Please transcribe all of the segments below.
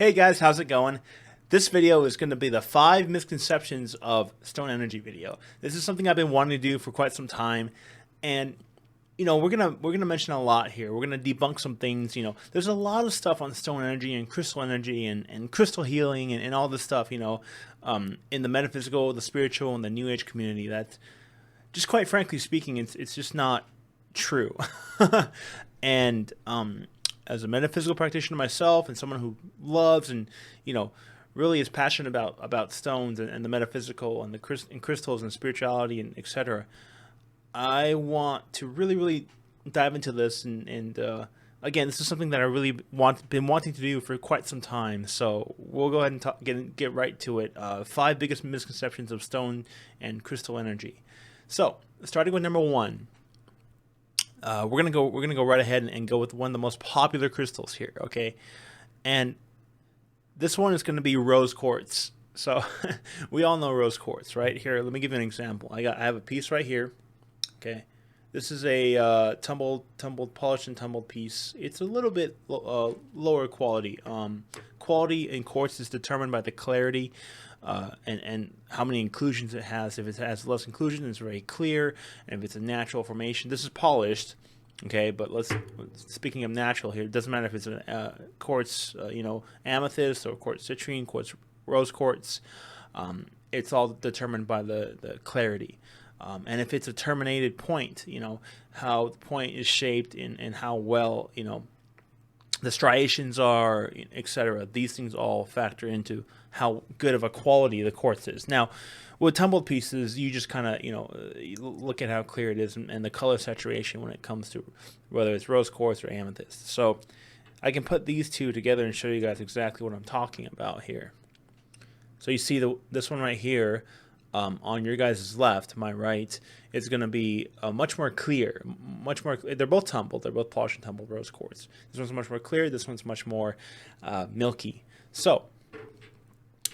Hey guys, how's it going? This video is going to be the 5 misconceptions of stone energy video. This is something I've been wanting to do for quite some time, and we're gonna mention a lot here. We're gonna debunk some things. There's a lot of stuff on stone energy and crystal energy and crystal healing and all this stuff. In the metaphysical, the spiritual, and the New Age community. That, just quite frankly speaking, it's just not true. and As a metaphysical practitioner myself and someone who loves and really is passionate about stones and the metaphysical and and crystals and spirituality and etc. I want to really dive into this and again, this is something that I really been wanting to do for quite some time. So we'll go ahead and get right to it. 5 biggest misconceptions of stone and crystal energy. So starting with number one. We're gonna go right ahead and go with one of the most popular crystals here, okay? And this one is gonna be rose quartz. So we all know rose quartz, right? Here, let me give you an example. I have a piece right here, okay? This is a tumbled, polished and tumbled piece. It's a little bit lower quality. Quality in quartz is determined by the clarity and how many inclusions it has. If it has less inclusion, it's very clear. And if it's a natural formation, this is polished, okay. But speaking of natural here, it doesn't matter if it's a quartz, amethyst or quartz citrine, quartz rose quartz. It's all determined by the clarity. And if it's a terminated point, how the point is shaped and how well, the striations are, etc. These things all factor into how good of a quality the quartz is. Now, with tumbled pieces, you just kind of, look at how clear it is and the color saturation when it comes to whether it's rose quartz or amethyst. So I can put these two together and show you guys exactly what I'm talking about here. So you see this one right here. On your guys' left, my right, is going to be much more clear, They're both tumbled. They're both polished and tumbled rose quartz. This one's much more clear. This one's much more milky. So,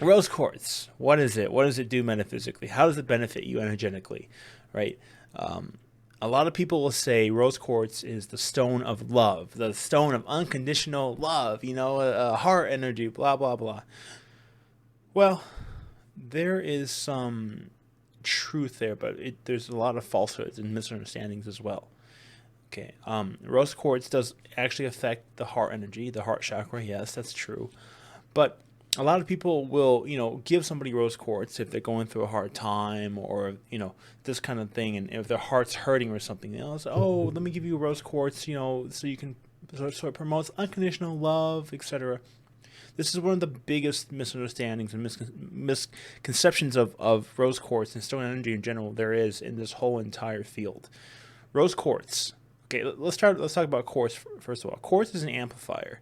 rose quartz. What is it? What does it do metaphysically? How does it benefit you energetically? Right. A lot of people will say rose quartz is the stone of love, the stone of unconditional love. Heart energy. Blah blah blah. Well, there is some truth there, but there's a lot of falsehoods and misunderstandings as well. Okay, rose quartz does actually affect the heart energy, the heart chakra. Yes, that's true. But a lot of people will, give somebody rose quartz if they're going through a hard time or, this kind of thing. And if their heart's hurting or something, they'll say, oh, let me give you rose quartz, so you can, so it promotes unconditional love, etc. This is one of the biggest misunderstandings and misconceptions of rose quartz and stone energy in general there is in this whole entire field. Rose quartz. Okay, let's talk about quartz first of all. Quartz is an amplifier.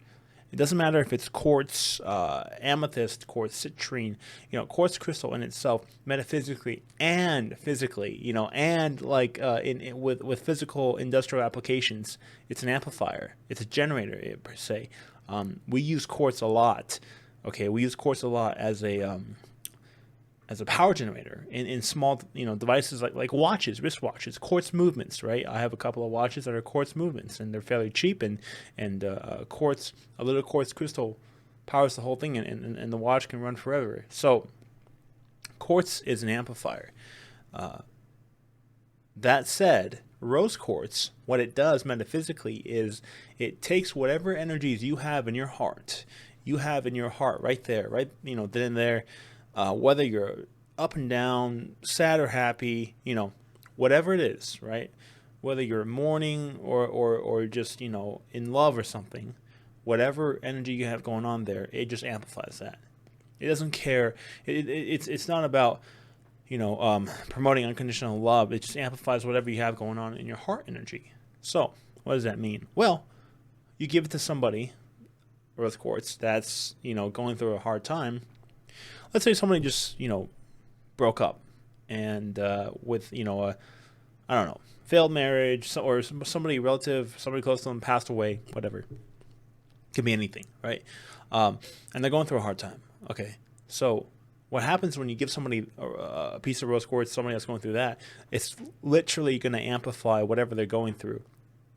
It doesn't matter if it's quartz, amethyst, quartz citrine, quartz crystal in itself, metaphysically and physically, and like with physical industrial applications, it's an amplifier. It's a generator per se. We use quartz a lot. Okay, we use quartz a lot as a power generator in small devices like watches, wristwatches, quartz movements. Right, I have a couple of watches that are quartz movements, and they're fairly cheap. And a little quartz crystal powers the whole thing, and the watch can run forever. So quartz is an amplifier. That said, rose quartz, what it does metaphysically is it takes whatever energies you have in your heart, right there, right, then and there, whether you're up and down, sad or happy, whatever it is, right, whether you're mourning or just, in love or something, whatever energy you have going on there, it just amplifies that. It doesn't care. It's not about promoting unconditional love. It just amplifies whatever you have going on in your heart energy. So, what does that mean? Well, you give it to somebody, rose quartz, that's, going through a hard time. Let's say somebody just, broke up and with, I don't know, failed marriage or somebody relative, somebody close to them passed away, whatever. Could be anything, right? And they're going through a hard time. Okay, so what happens when you give somebody a piece of rose quartz, somebody that's going through that, it's literally going to amplify whatever they're going through.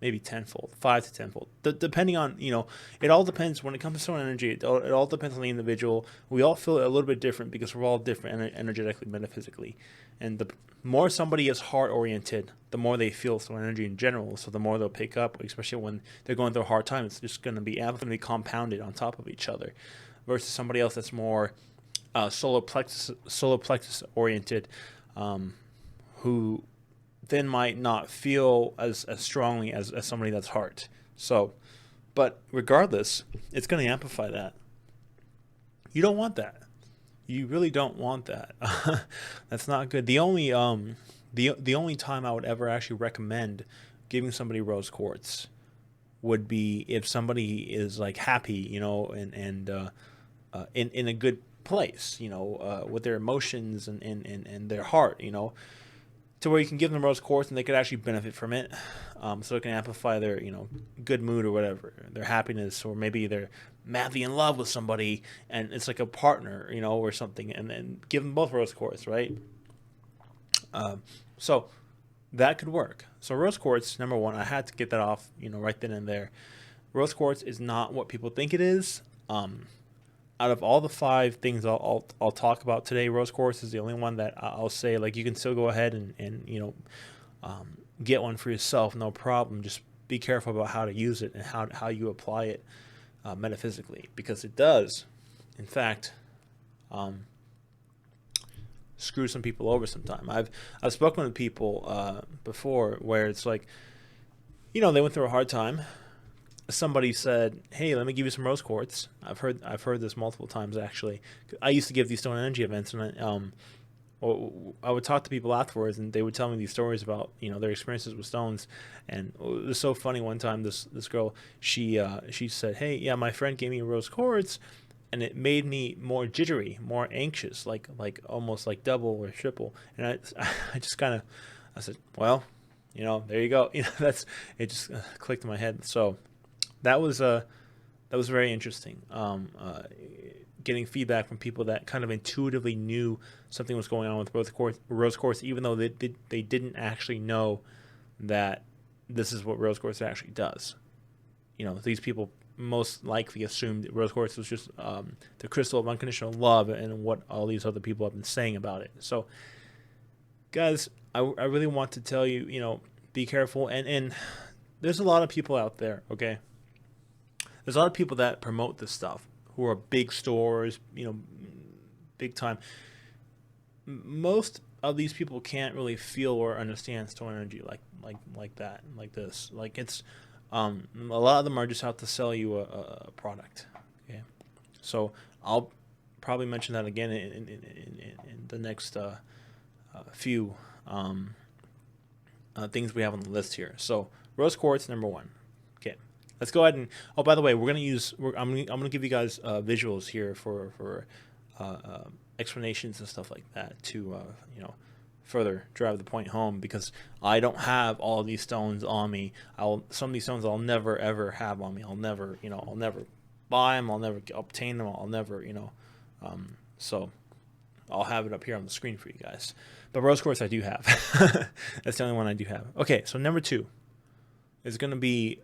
maybe tenfold, 5 to 10fold, depending on, it all depends when it comes to stone energy. It all depends on the individual. We all feel it a little bit different because we're all different energetically, metaphysically, and the more somebody is heart oriented, the more they feel stone energy in general. So the more they'll pick up, especially when they're going through a hard time. It's just going to be compounded on top of each other, versus somebody else that's more solar plexus oriented, who then might not feel as strongly as somebody that's heart. So, but regardless, it's going to amplify that. You don't want that. You really don't want that. That's not good. The only time I would ever actually recommend giving somebody rose quartz would be if somebody is like happy, and in a good place, with their emotions and their heart, to where you can give them rose quartz and they could actually benefit from it. So it can amplify their, good mood or whatever, their happiness, or maybe they're madly in love with somebody and it's like a partner, or something, and then give them both rose quartz, right? So that could work. So rose quartz, number one, I had to get that off, right then and there. Rose quartz is not what people think it is. Out of all the 5 things I'll talk about today, rose quartz is the only one that I'll say, like, you can still go ahead and get one for yourself, no problem. Just be careful about how to use it and how you apply it metaphysically, because it does, in fact, screw some people over sometime. I've spoken with people before where it's like, they went through a hard time. Somebody said, "Hey, let me give you some rose quartz." I've heard this multiple times, actually. I used to give these stone energy events, and I would talk to people afterwards, and they would tell me these stories about their experiences with stones. And it was so funny. One time, this girl, she said, "Hey, yeah, my friend gave me a rose quartz, and it made me more jittery, more anxious, like almost like double or triple." And I just kind of, I said, "Well, there you go." It just clicked in my head. So that was very interesting. Getting feedback from people that kind of intuitively knew something was going on with rose quartz, even though they didn't actually know that this is what rose quartz actually does. These people most likely assumed that rose quartz was just the crystal of unconditional love, and what all these other people have been saying about it. So, guys, I really want to tell you, be careful. And there's a lot of people out there, okay? There's a lot of people that promote this stuff who are big stores, big time. Most of these people can't really feel or understand stone energy like that, like this. Like, it's a lot of them are just out to sell you a product. Okay, so I'll probably mention that again in the next few things we have on the list here. So rose quartz, number 1. Okay, let's go ahead and, oh, by the way, I'm gonna give you guys visuals here for explanations and stuff like that to further drive the point home, because I don't have all of these stones on me. Some of these stones I'll never ever have on me. I'll never buy them. I'll never obtain them. I'll never so I'll have it up here on the screen for you guys. But rose quartz I do have. That's the only one I do have. Okay, so number 2 is going to be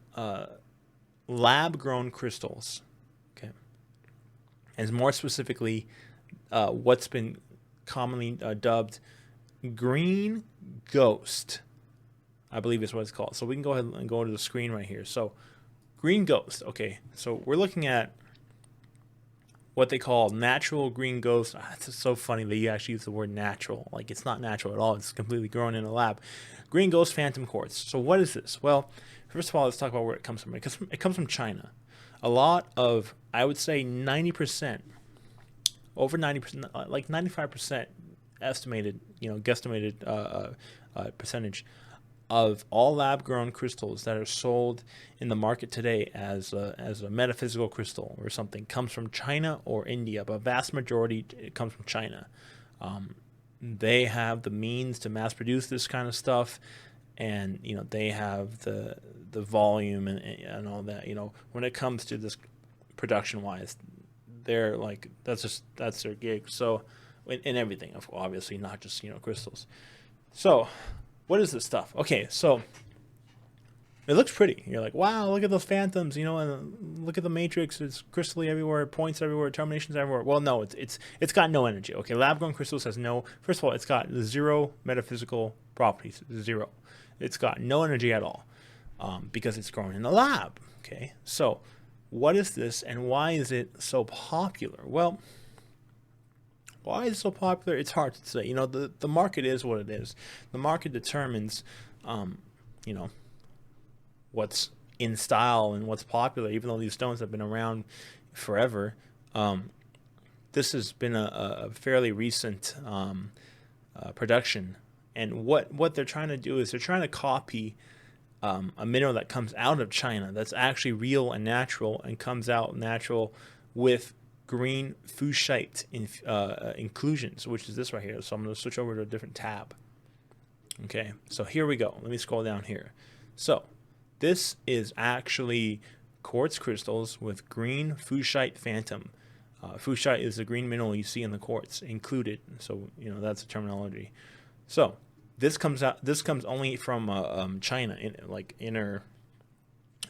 lab grown crystals. Okay, and more specifically, what's been commonly dubbed green ghost, I believe is what it's called. So we can go ahead and go to the screen right here. So green ghost. Okay, so we're looking at what they call natural green ghost. It's so funny that you actually use the word natural. Like, it's not natural at all. It's completely grown in a lab. Green ghost phantom quartz. So what is this? Well, first of all, let's talk about where it comes from. It comes from China. A lot of, I would say 90%, over 90%, like 95% estimated, guesstimated percentage of all lab-grown crystals that are sold in the market today as a metaphysical crystal or something comes from China or India, but vast majority it comes from China. They have the means to mass produce this kind of stuff, and they have the volume and all that. When it comes to this production-wise, they're like, that's their gig. So in everything, obviously, not just crystals. So what is this stuff? Okay, so It looks pretty. You're like, wow, look at those phantoms, you know, and look at the matrix. It's crystally everywhere, points everywhere, terminations everywhere. Well, no, it's got no energy. Okay, lab grown crystals has no. First of all, it's got zero metaphysical properties. Zero. It's got no energy at all, because it's grown in the lab. Okay, so what is this, and why is it so popular? Well, why is it so popular? It's hard to say. You know, the market is what it is. The market determines, you know, what's in style and what's popular. Even though these stones have been around forever, this has been a fairly recent production. And what they're trying to do is they're trying to copy a mineral that comes out of China that's actually real and natural, and comes out natural with green fuscite inclusions, which is this right here. So I'm going to switch over to a different tab. Okay, so here we go. Let me scroll down here. So this is actually quartz crystals with green fuscite phantom. Fuscite is the green mineral you see in the quartz included. So, you know, that's the terminology. So this comes out. This comes only from China, like inner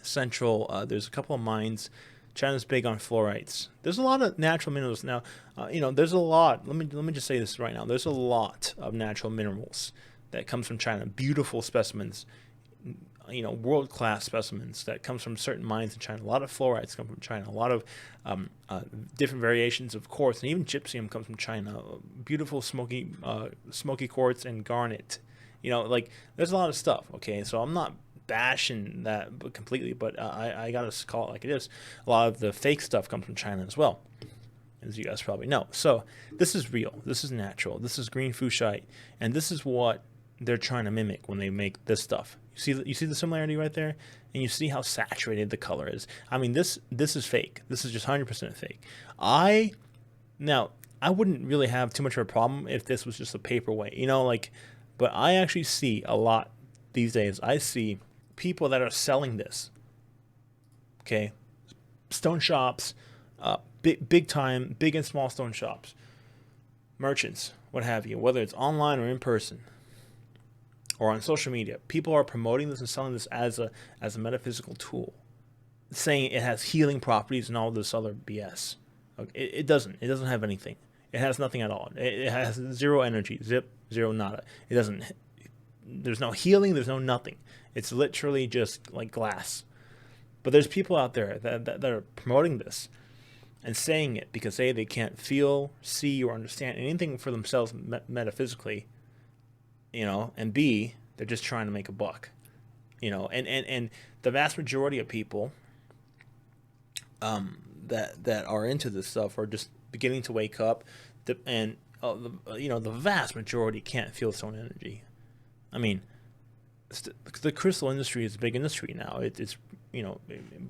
central. There's a couple of mines. China's big on fluorites. There's a lot of natural minerals now. You know, there's a lot. Let me just say this right now. There's a lot of natural minerals that comes from China. Beautiful specimens. You know, world-class specimens that comes from certain mines in China. A lot of fluorites come from China. A lot of different variations of quartz, and even gypsum comes from China. Beautiful smoky quartz and garnet. You know, like there's a lot of stuff. Okay, so I'm not bashing that completely, but I gotta call it like it is. A lot of the fake stuff comes from China as well, as you guys probably know. So this is real. This is natural. This is green fuscite, and this is what they're trying to mimic when they make this stuff. You see the similarity right there, and you see how saturated the color is. I mean, this is fake. This is just 100% fake. I wouldn't really have too much of a problem if this was just a paperweight, you know, like, but I actually see a lot these days. I see people that are selling this. Okay, stone shops, big time, big and small stone shops, merchants, what have you, whether it's online or in person, or on social media. People are promoting this and selling this as a metaphysical tool, saying it has healing properties and all this other BS. Okay, it doesn't. It doesn't have anything. It has nothing at all. It has zero energy. Zip, zero, nada. It doesn't. There's no healing. There's no nothing. It's literally just like glass. But there's people out there that are promoting this and saying it because A, they can't feel, see, or understand anything for themselves metaphysically, you know, and B, they're just trying to make a buck, you know, and the vast majority of people that are into this stuff are just beginning to wake up, and you know, the vast majority can't feel its own energy. I mean, the crystal industry is a big industry now. It's you know,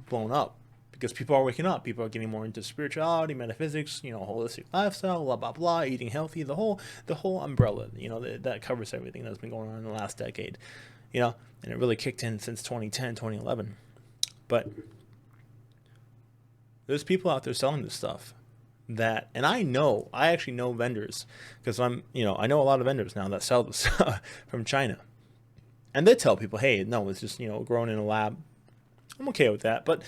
blown up because people are waking up. People are getting more into spirituality, metaphysics, you know, holistic lifestyle, blah blah blah, eating healthy, the whole umbrella, you know, that covers everything that's been going on in the last decade, you know, and it really kicked in since 2010, 2011. But there's people out there selling this stuff that, and I actually know vendors because I know a lot of vendors now that sell this from China, and they tell people, hey, no, it's just, you know, grown in a lab. I'm okay with that, but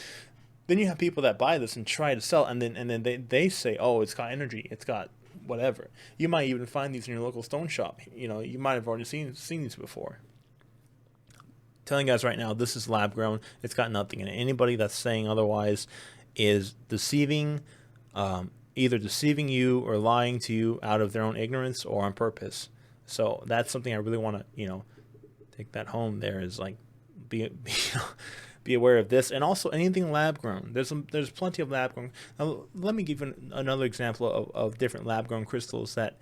then you have people that buy this and try to sell, and then they say, oh, it's got energy, it's got whatever. You might even find these in your local stone shop. You know, you might have already seen these before. Telling you guys right now, this is lab grown. It's got nothing in it. Anybody that's saying otherwise is deceiving, either deceiving you or lying to you out of their own ignorance or on purpose. So that's something I really want to, you know, take that home. There is like, be aware of this, and also anything lab grown. There's plenty of lab grown. Now, let me give you another example of different lab grown crystals that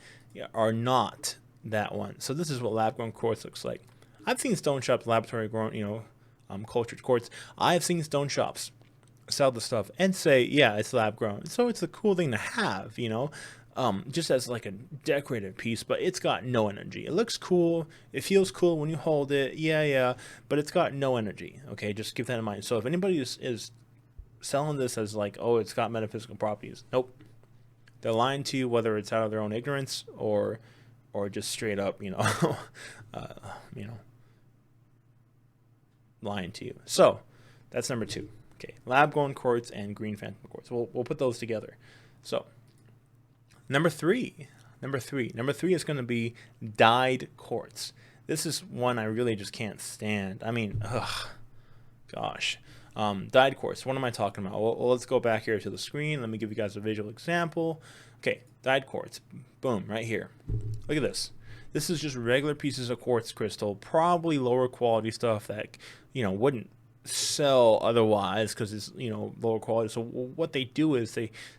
are not that one. So this is what lab grown quartz looks like. I've seen stone shops laboratory grown, you know, cultured quartz. I've seen stone shops sell the stuff and say, yeah, it's lab grown. So it's a cool thing to have, you know, just as like a decorative piece, but it's got no energy. It looks cool. It feels cool when you hold it. Yeah, but it's got no energy. Okay, just keep that in mind. So if anybody is selling this as like, oh, it's got metaphysical properties, nope. They're lying to you, whether it's out of their own ignorance or just straight up, you know, you know, lying to you. So that's number 2. Okay, lab grown quartz and green phantom quartz. We'll put those together. So number three is going to be dyed quartz. This is one I really just can't stand. I mean, gosh. Dyed quartz. What am I talking about? Well, let's go back here to the screen. Let me give you guys a visual example. Okay, dyed quartz. Boom, right here. Look at this. This is just regular pieces of quartz crystal, probably lower quality stuff that, wouldn't sell otherwise because it's, lower quality. So what they do is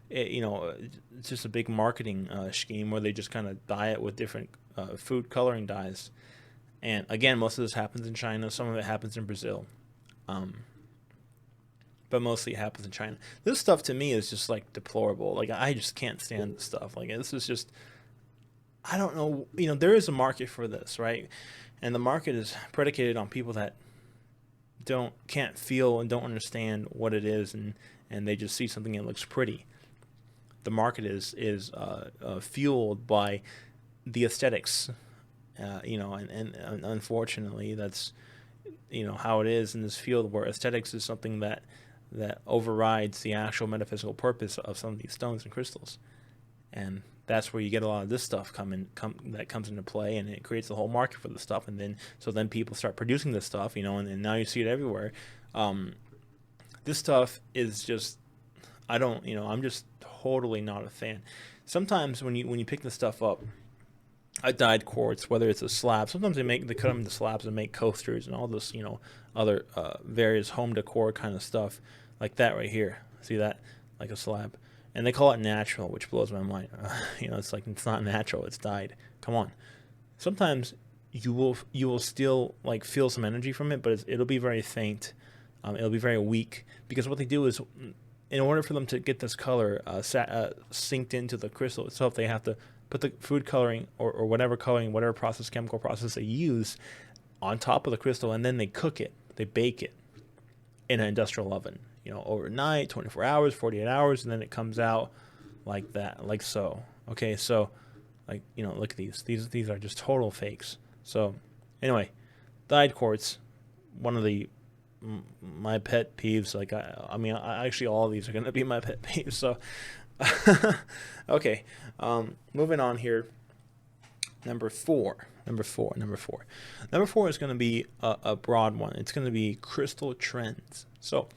it's just a big marketing scheme where they just kind of dye it with different food coloring dyes. And again, most of this happens in China. Some of it happens in Brazil. But mostly it happens in China. This stuff to me is just like deplorable. Like, I just can't stand this stuff. Like, this is just, I don't know, there is a market for this, right? And the market is predicated on people that can't feel and don't understand what it is, and they just see something that looks pretty. The market is fueled by the aesthetics, and unfortunately that's how it is in this field, where aesthetics is something that overrides the actual metaphysical purpose of some of these stones and crystals. And that's where you get a lot of this stuff that comes into play, and it creates a whole market for the stuff. And then people start producing this stuff, and now you see it everywhere. This stuff is just, I'm just totally not a fan. Sometimes when you pick this stuff up, a dyed quartz, whether it's a slab, sometimes they cut them into slabs and make coasters and all this, other various home decor kind of stuff like that right here. See that? Like a slab. And they call it natural, which blows my mind. It's like, it's not natural, it's dyed. Come on. Sometimes you will still like feel some energy from it, but it'll be very faint. It'll be very weak, because what they do is, in order for them to get this color synced into the crystal itself, they have to put the food coloring or whatever coloring, whatever chemical process they use on top of the crystal, and then they cook it. They bake it in an industrial oven, overnight, 24 hours, 48 hours, and then it comes out like that, like so. Okay, so, like, look at these. These are just total fakes. So, anyway, dyed quartz, one of my pet peeves. Like, actually, all of these are going to be my pet peeves. So, okay, moving on here. Number four is going to be a broad one. It's going to be crystal trends. So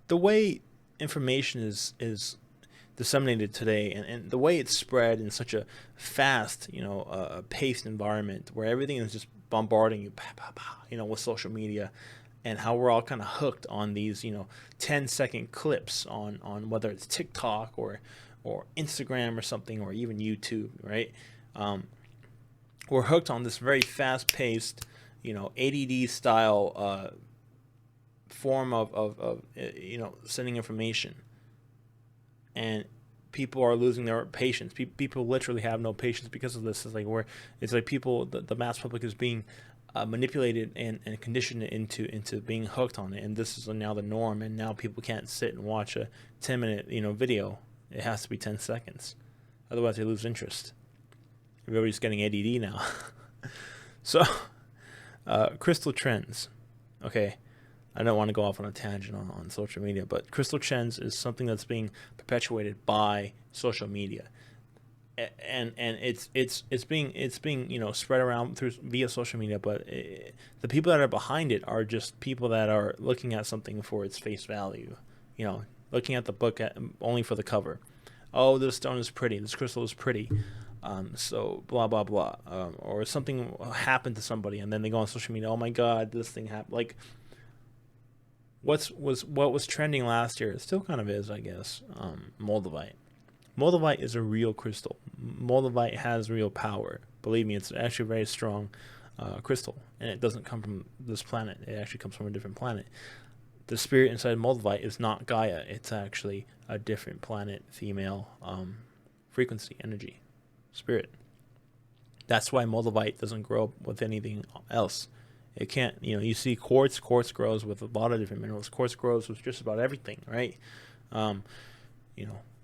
the way information is disseminated today, and the way it's spread in such a fast, paced environment where everything is just bombarding you, with social media, and how we're all kind of hooked on these, 10-second clips on whether it's TikTok or Instagram or something, or even YouTube, right? We're hooked on this very fast-paced, ADD style form of sending information, and people are losing their patience. People literally have no patience because of this. It's like people, the mass public is being manipulated and conditioned into being hooked on it, and this is now the norm. And now people can't sit and watch a 10-minute video. It has to be 10 seconds, otherwise they lose interest. Everybody's getting ADD now. So, crystal trends. Okay, I don't want to go off on a tangent on social media, but crystal trends is something that's being perpetuated by social media, and it's being spread around via social media. But the people that are behind it are just people that are looking at something for its face value. Looking at the book only for the cover. Oh, this stone is pretty. This crystal is pretty. So blah blah blah. Or something happened to somebody, and then they go on social media. Oh my God, this thing happened. Like, what was trending last year? It still kind of is, I guess. Moldavite. Moldavite is a real crystal. Moldavite has real power. Believe me, it's actually a very strong crystal, and it doesn't come from this planet. It actually comes from a different planet. The spirit inside Moldavite is not Gaia. It's actually a different planet, female frequency, energy, spirit. That's why Moldavite doesn't grow up with anything else. It can't, you see quartz. Quartz grows with a lot of different minerals. Quartz grows with just about everything, right?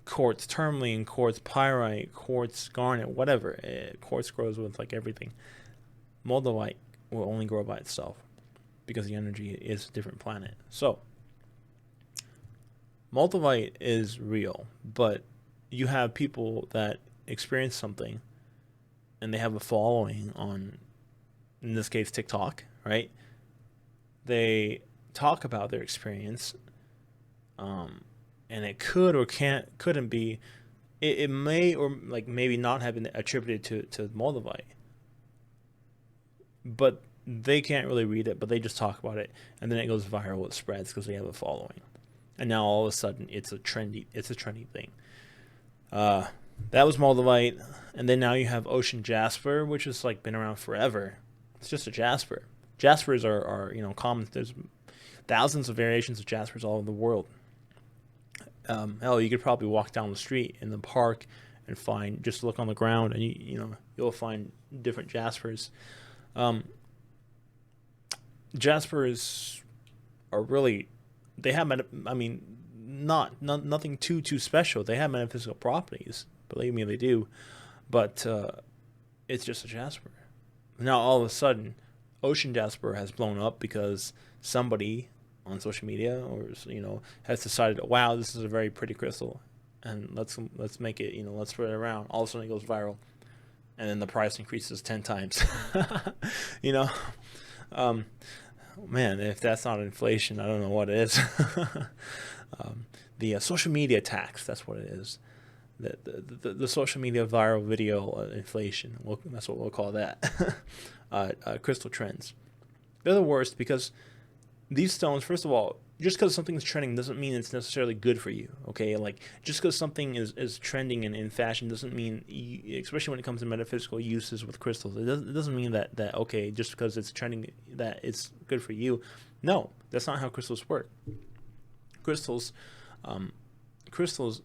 Quartz tourmaline, quartz pyrite, quartz garnet, whatever. Quartz grows with like everything. Moldavite will only grow by itself. because the energy is a different planet. So multivite is real, but you have people that experience something and they have a following on, in this case, TikTok, right? They talk about their experience, and it couldn't be. It may or like maybe not have been attributed to multivite, but they can't really read it. But they just talk about it, and then it goes viral. It spreads because they have a following, and now all of a sudden it's a trendy thing. That was multivite, and then now you have ocean jasper, which has like been around forever. It's just a jasper. Jaspers are common. There's thousands of variations of jaspers all over the world. Hell, you could probably walk down the street in the park and just look on the ground, and you'll find different jaspers. Jaspers are really, they have nothing too special. They have metaphysical properties. Believe me, they do. But it's just a jasper. Now all of a sudden, ocean jasper has blown up because somebody on social media or has decided, wow, this is a very pretty crystal, and let's make it, let's spread it around. All of a sudden it goes viral, and then the price increases 10 times. Man, if that's not inflation, I don't know what is. The social media tax, that's what it is. The social media viral video inflation. That's what we'll call that. Crystal trends. They're the worst because these stones, first of all, just because something's trending doesn't mean it's necessarily good for you. Okay, like just because something is trending and in fashion doesn't mean, especially when it comes to metaphysical uses with crystals, it doesn't mean that okay, just because it's trending that it's good for you. No, that's not how crystals work. Crystals,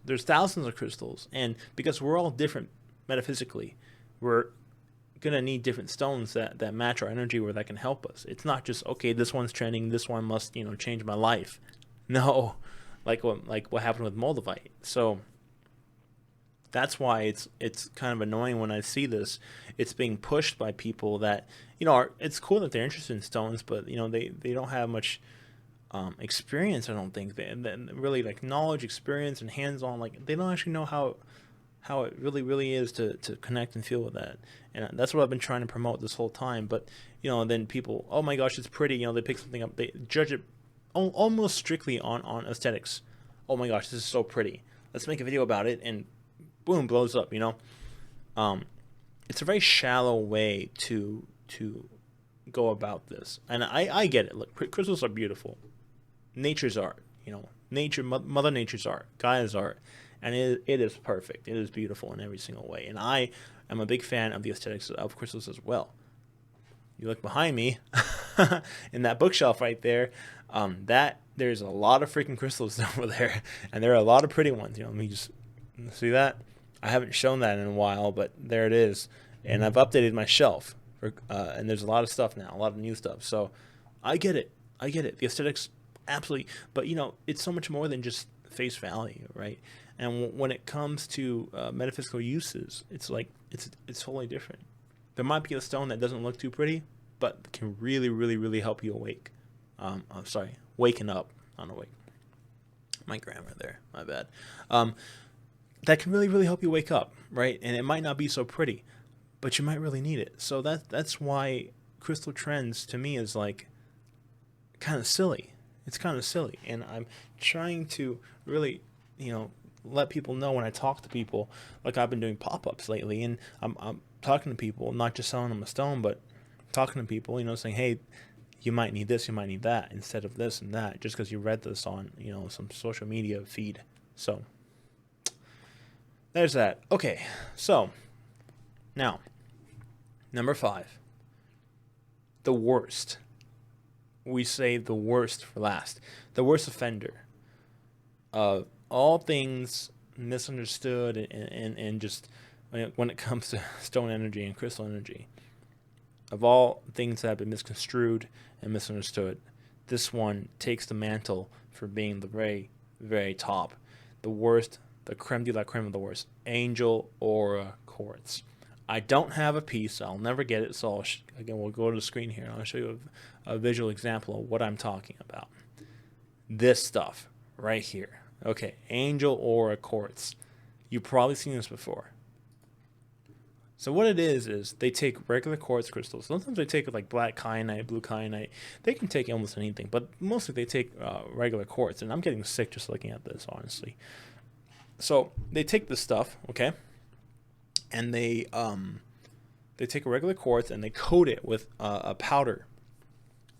there's thousands of crystals, and because we're all different metaphysically, we're gonna need different stones that match our energy, where that can help us. It's not just, okay, this one's trending, this one must change my life. No, like what happened with moldavite. So that's why it's kind of annoying when I see this. It's being pushed by people that it's cool that they're interested in stones, but they don't have much experience. I don't think they really like knowledge, experience, and hands-on. Like they don't actually know how it really is to connect and feel with that. And that's what I've been trying to promote this whole time. But then people, oh my gosh, it's pretty. They pick something up, they judge it almost strictly on aesthetics. Oh my gosh, this is so pretty, let's make a video about it, and boom, blows up. It's a very shallow way to go about this. And I get it. Look, crystals are beautiful. Nature's art, Mother Nature's art, Gaia's art. And it is perfect. It is beautiful in every single way. And I am a big fan of the aesthetics of crystals as well. You look behind me, in that bookshelf right there, there's a lot of freaking crystals over there. And there are a lot of pretty ones. Let me just see that. I haven't shown that in a while, but there it is. And I've updated my shelf. And there's a lot of stuff now, a lot of new stuff. So I get it. The aesthetics, absolutely. But, it's so much more than just face value, right? And when it comes to metaphysical uses, it's totally different. There might be a stone that doesn't look too pretty, but can really help you awake. Waking up, not awake. My grammar there, my bad. That can really help you wake up, right? And it might not be so pretty, but you might really need it. So that's why crystal trends to me is like kind of silly. It's kind of silly, and I'm trying to really, let people know when I talk to people. Like I've been doing pop-ups lately, and I'm talking to people, not just selling them a stone, but talking to people, saying, hey, you might need this, you might need that, instead of this and that, just because you read this on, some social media feed. So there's that. Okay, so now, number 5, the worst. We say the worst for last. The worst offender. All things misunderstood and just when it comes to stone energy and crystal energy. Of all things that have been misconstrued and misunderstood, this one takes the mantle for being the very, very top. The worst, the creme de la creme of the worst. Angel Aura Quartz. I don't have a piece. I'll never get it. So again, we'll go to the screen here and I'll show you a visual example of what I'm talking about. This stuff right here. Okay, angel aura quartz. You've probably seen this before. So what it is they take regular quartz crystals. Sometimes they take like black kyanite, blue kyanite. They can take almost anything, but mostly they take regular quartz. And I'm getting sick just looking at this, honestly. So they take this stuff, okay, and they take a regular quartz and they coat it with a powder.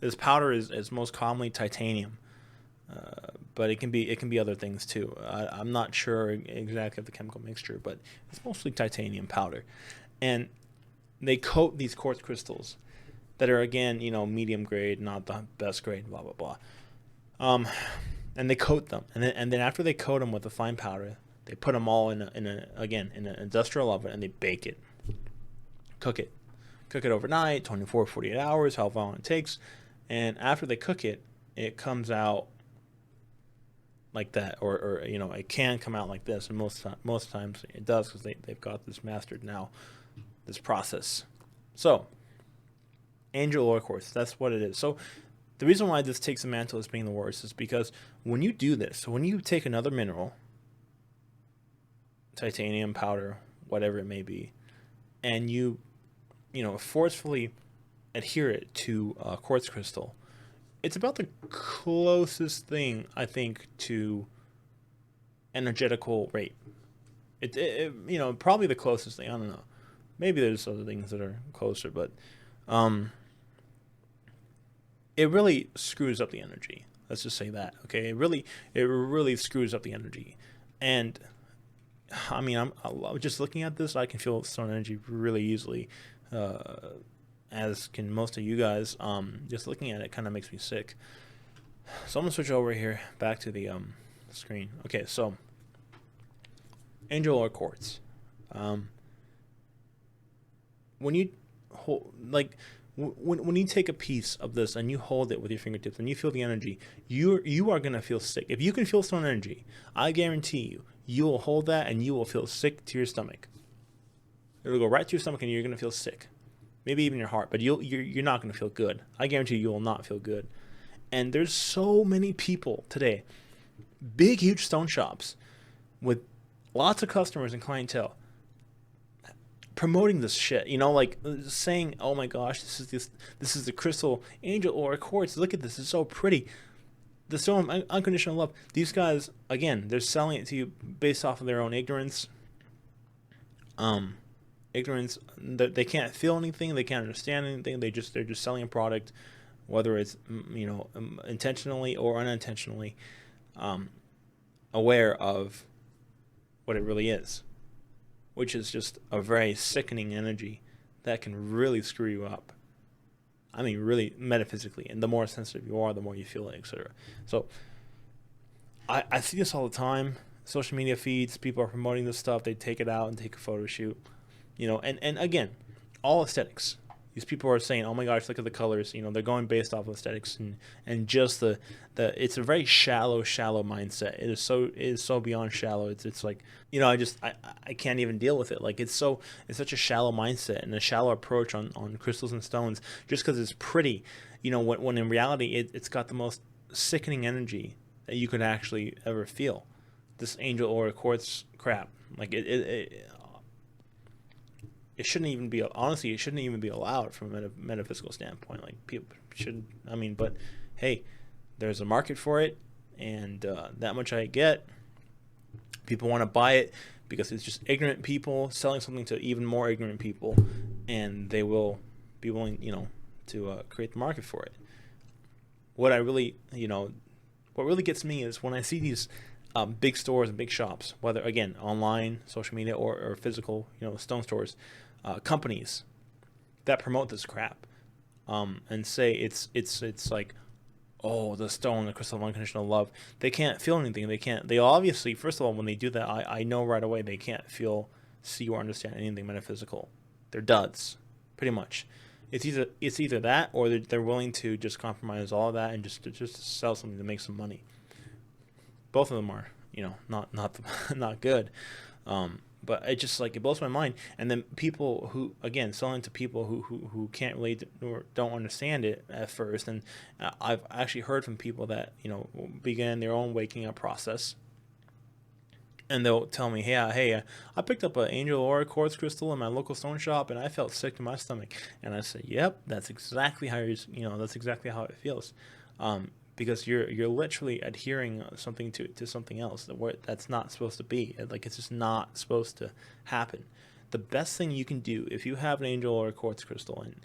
This powder is most commonly titanium, but it can be other things too. I'm not sure exactly of the chemical mixture, but it's mostly titanium powder. And they coat these quartz crystals that are, again, medium grade, not the best grade, blah blah blah. And they coat them, and then after they coat them with a fine powder, they put them all in an industrial oven, and they bake it, cook it overnight, 24, 48 hours, however long it takes. And after they cook it, it comes out like that, or it can come out like this, and most times it does, because they've got this mastered now, this process. So angel aura quartz, that's what it is. So the reason why this takes the mantle as being the worst is because when you do this, when you take another mineral, titanium powder, whatever it may be, and you forcefully adhere it to a quartz crystal, it's about the closest thing, I think, to energetical rape. It probably the closest thing. I don't know. Maybe there's other things that are closer, but it really screws up the energy. Let's just say that. Okay, it really screws up the energy. And I mean, I'm just looking at this, I can feel stone energy really easily, as can most of you guys. Just looking at it kind of makes me sick. So I'm gonna switch over here back to the screen. Okay, so angel aura quartz. When you hold, when you take a piece of this and you hold it with your fingertips and you feel the energy, you are gonna feel sick. If you can feel stone energy, I guarantee you will hold that and you will feel sick to your stomach. It'll go right to your stomach and you're gonna feel sick, maybe even your heart, but you're not gonna feel good. I guarantee you will not feel good. And there's so many people today, big huge stone shops with lots of customers and clientele, promoting this shit, saying, "Oh my gosh, this is the crystal angel aura quartz. Look at this; it's so pretty. The stone of unconditional love." These guys, again, they're selling it to you based off of their own ignorance. Ignorance. They can't feel anything. They can't understand anything. They're just selling a product, whether it's intentionally or unintentionally, aware of what it really is, which is just a very sickening energy that can really screw you up. I mean, really metaphysically, and the more sensitive you are, the more you feel it, etc. So I see this all the time. Social media feeds, people are promoting this stuff. They take it out and take a photo shoot, and again, all aesthetics. These people are saying, "Oh my gosh, look at the colors." They're going based off of aesthetics and just the it's a very shallow mindset. It is so beyond shallow. It's like, I can't even deal with it. Like it's such a shallow mindset and a shallow approach on crystals and stones just because it's pretty. When in reality it's got the most sickening energy that you could actually ever feel. This angel aura quartz crap, like it shouldn't even be, honestly, it shouldn't even be allowed from a metaphysical standpoint. Like people should, but hey, there's a market for it, and that much I get. People want to buy it because it's just ignorant people selling something to even more ignorant people, and they will be willing, to create the market for it. What really gets me is when I see these big stores and big shops, whether again online, social media, or physical, stone stores, companies that promote this crap, and say it's like, oh, the stone, the crystal of unconditional love. They can't feel anything. They obviously, first of all, when they do that, I know right away they can't feel, see, or understand anything metaphysical. They're duds, pretty much. It's either that, or they're willing to just compromise all of that and just sell something to make some money. Both of them are, not not good. But it just like it blows my mind. And then people who, again, selling to people who can't relate or don't understand it at first. And I've actually heard from people that began their own waking up process, and they'll tell me, hey, I picked up an angel or a quartz crystal in my local stone shop, and I felt sick to my stomach. And I say, yep, that's exactly how that's exactly how it feels, because you're literally adhering something to something else that's not supposed to be. Like, it's just not supposed to happen. The best thing you can do if you have an angel or a quartz crystal, and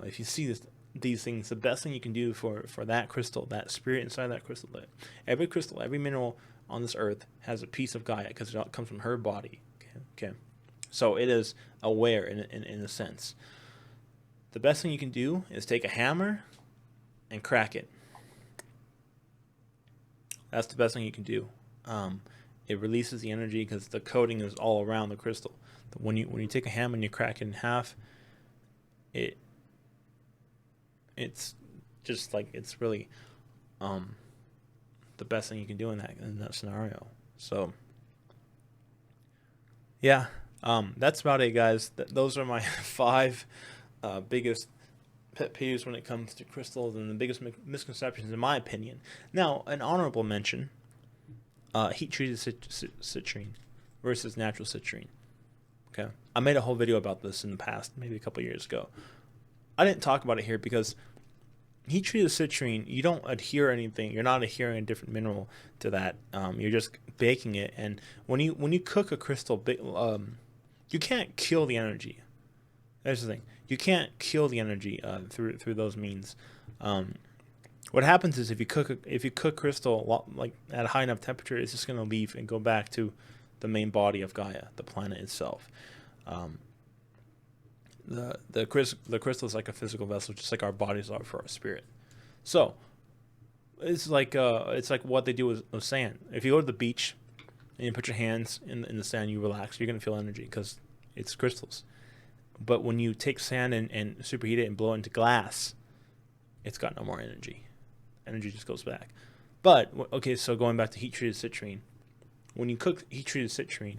if you see these things, the best thing you can do for that crystal, that spirit inside that crystal, that every crystal, every mineral on this earth has a piece of Gaia because it comes from her body. Okay. So it is aware in a sense. The best thing you can do is take a hammer and crack it. That's the best thing you can do. It releases the energy because the coating is all around the crystal. But when you take a hammer and you crack it in half, it's just like, it's really the best thing you can do in that scenario. So yeah, that's about it, guys. Those are my 5 biggest pet peeves when it comes to crystals, and the biggest misconceptions in my opinion. Now, an honorable mention: heat treated citrine versus natural citrine. Okay, I made a whole video about this in the past, maybe a couple years ago. I didn't talk about it here because heat treated citrine, you don't adhere anything. You're not adhering a different mineral to that. You're just baking it, and when you cook a crystal, you can't kill the energy. That's the thing. You can't kill the energy through those means. What happens is if you cook crystal like at a high enough temperature, it's just going to leave and go back to the main body of Gaia, the planet itself. The crystal is like a physical vessel, just like our bodies are for our spirit. So it's like what they do with sand. If you go to the beach and you put your hands in the sand, you relax, you're gonna feel energy because it's crystals. But when you take sand and superheat it and blow it into glass, it's got no more energy. Energy just goes back. But okay, so going back to heat treated citrine, when you cook heat treated citrine,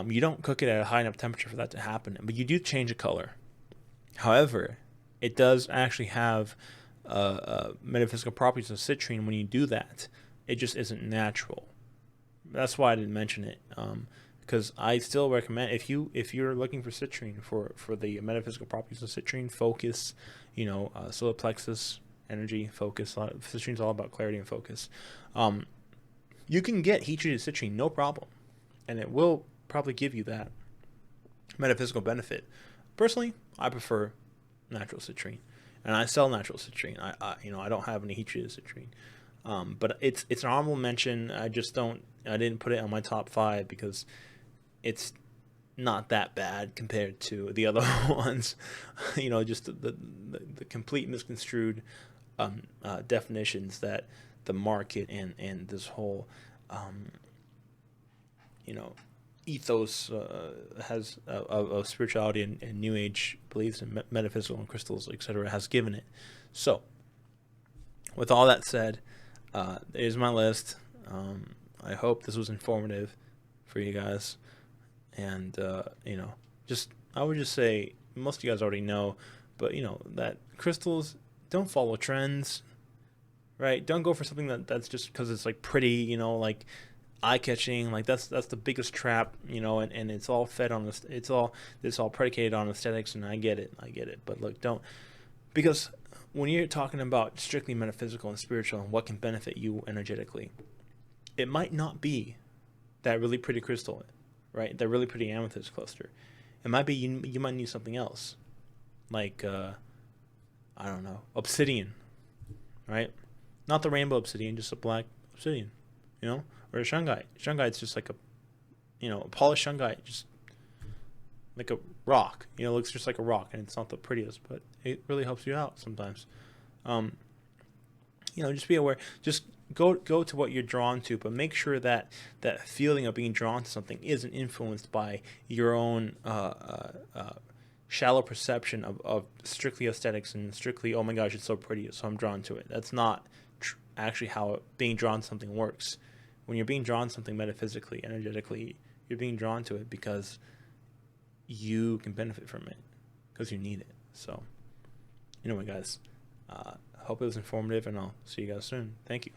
you don't cook it at a high enough temperature for that to happen, but you do change the color. However, it does actually have metaphysical properties of citrine. When you do that, it just isn't natural. That's why I didn't mention it, because I still recommend, if you're looking for citrine for the metaphysical properties of citrine, focus, solar plexus, energy, focus. Citrine's all about clarity and focus. You can get heat treated citrine, no problem, and it will probably give you that metaphysical benefit. Personally, I prefer natural citrine, and I sell natural citrine. I don't have any heat treated citrine, but it's an honorable mention. I didn't put it on my top 5 because it's not that bad compared to the other ones. Just the complete misconstrued definitions that the market and this whole ethos has of spirituality and New Age beliefs and metaphysical and crystals, etc., has given it. So, with all that said, there's my list. I hope this was informative for you guys, and I would just say, most of you guys already know, but that crystals, don't follow trends, right? Don't go for something that's just because it's like pretty, like eye-catching. Like that's the biggest trap, and it's all fed on this. It's all predicated on aesthetics, and I get it. But look, don't, because when you're talking about strictly metaphysical and spiritual and what can benefit you energetically, it might not be that really pretty crystal, right? That really pretty amethyst cluster. It might be you might need something else, like I don't know, obsidian, right? Not the rainbow obsidian, just a black obsidian, or a shungite. Shungite's just like a polished shungite, just like a rock. It looks just like a rock, and it's not the prettiest, but it really helps you out sometimes. Just be aware. Just go to what you're drawn to, but make sure that feeling of being drawn to something isn't influenced by your own shallow perception of strictly aesthetics and strictly, oh my gosh, it's so pretty, so I'm drawn to it. That's not actually how being drawn to something works. When you're being drawn to something metaphysically, energetically, You're being drawn to it because you can benefit from it, because you need it. So anyway, guys, hope it was informative, and I'll see you guys soon. Thank you.